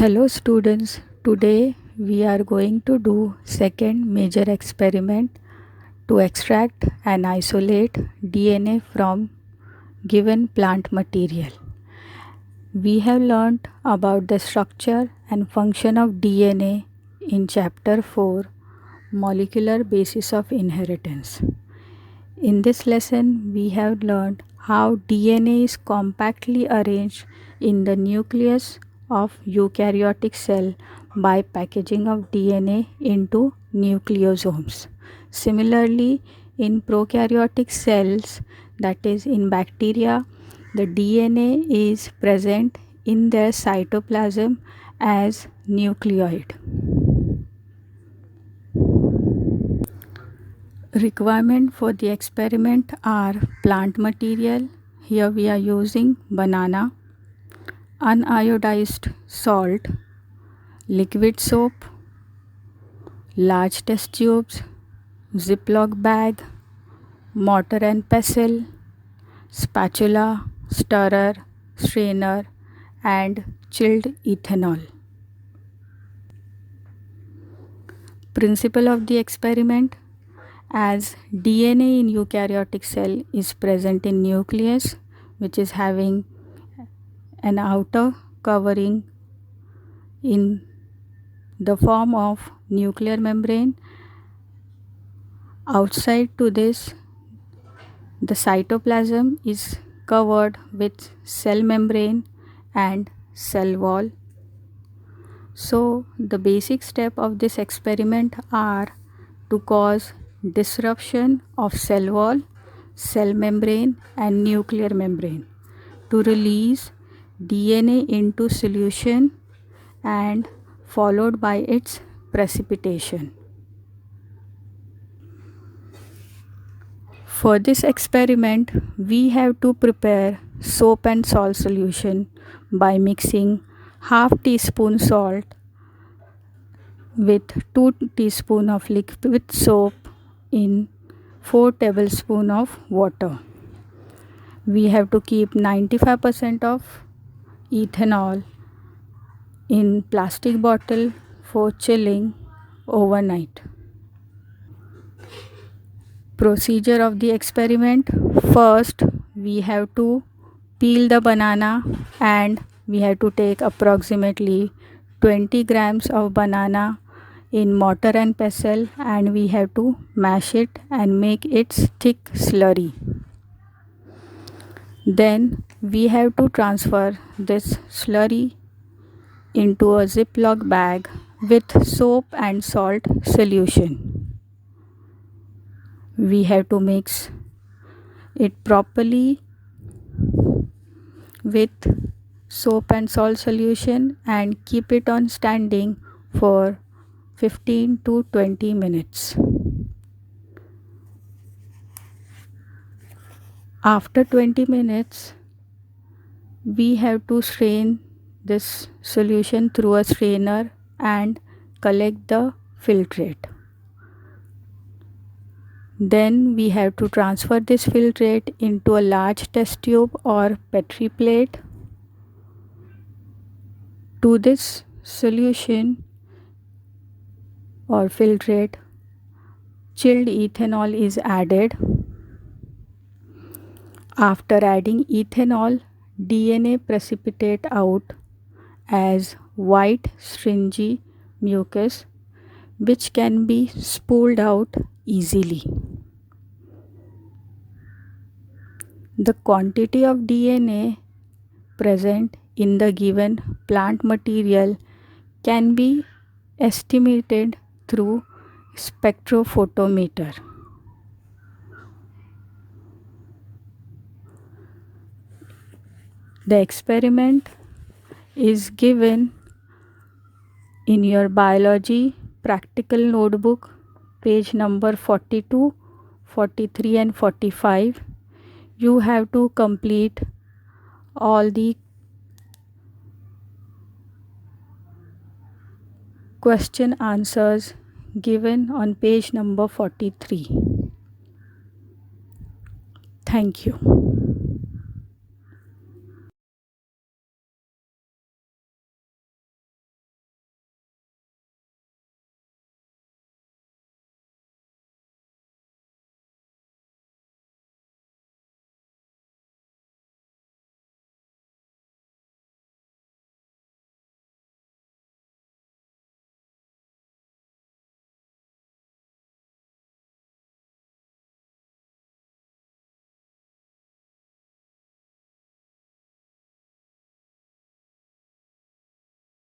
Hello students, today we are going to do second major experiment to extract and isolate DNA from given plant material. We have learnt about the structure and function of DNA in chapter 4, Molecular Basis of Inheritance. In this lesson, we have learned how DNA is compactly arranged in the nucleus of eukaryotic cell by packaging of DNA into nucleosomes. Similarly, in prokaryotic cells, that is in bacteria, the DNA is present in their cytoplasm as nucleoid. Requirement for the experiment are plant material. Here we are using banana, uniodized salt, liquid soap, large test tubes, Ziploc bag, mortar and pestle, spatula, stirrer, strainer, and chilled ethanol. Principle of the experiment: as DNA in eukaryotic cell is present in nucleus, which is having an outer covering in the form of nuclear membrane. Outside to this, the cytoplasm is covered with cell membrane and cell wall. So the basic step of this experiment are to cause disruption of cell wall, cell membrane and nuclear membrane, to release DNA into solution and followed by its precipitation. For this experiment, we have to prepare soap and salt solution by mixing half teaspoon salt with 2 teaspoon of liquid soap in 4 tablespoon of water. We have to keep 95% of ethanol in plastic bottle for chilling overnight. Procedure of the experiment: first we have to peel the banana and we have to take approximately 20 grams of banana in mortar and pestle and we have to mash it and make its thick slurry. Then we have to transfer this slurry into a Ziploc bag with soap and salt solution. We have to mix it properly with soap and salt solution and keep it on standing for 15 to 20 minutes. After 20 minutes, we have to strain this solution through a strainer and collect the filtrate. Then we have to transfer this filtrate into a large test tube or Petri plate. To this solution or filtrate, chilled ethanol is added. After adding ethanol, DNA precipitate out as white stringy mucus which can be spooled out easily. The quantity of DNA present in the given plant material can be estimated through spectrophotometer. The experiment is given in your biology practical notebook, page number 42, 43 and 45. You have to complete all the question answers given on page number 43. Thank you.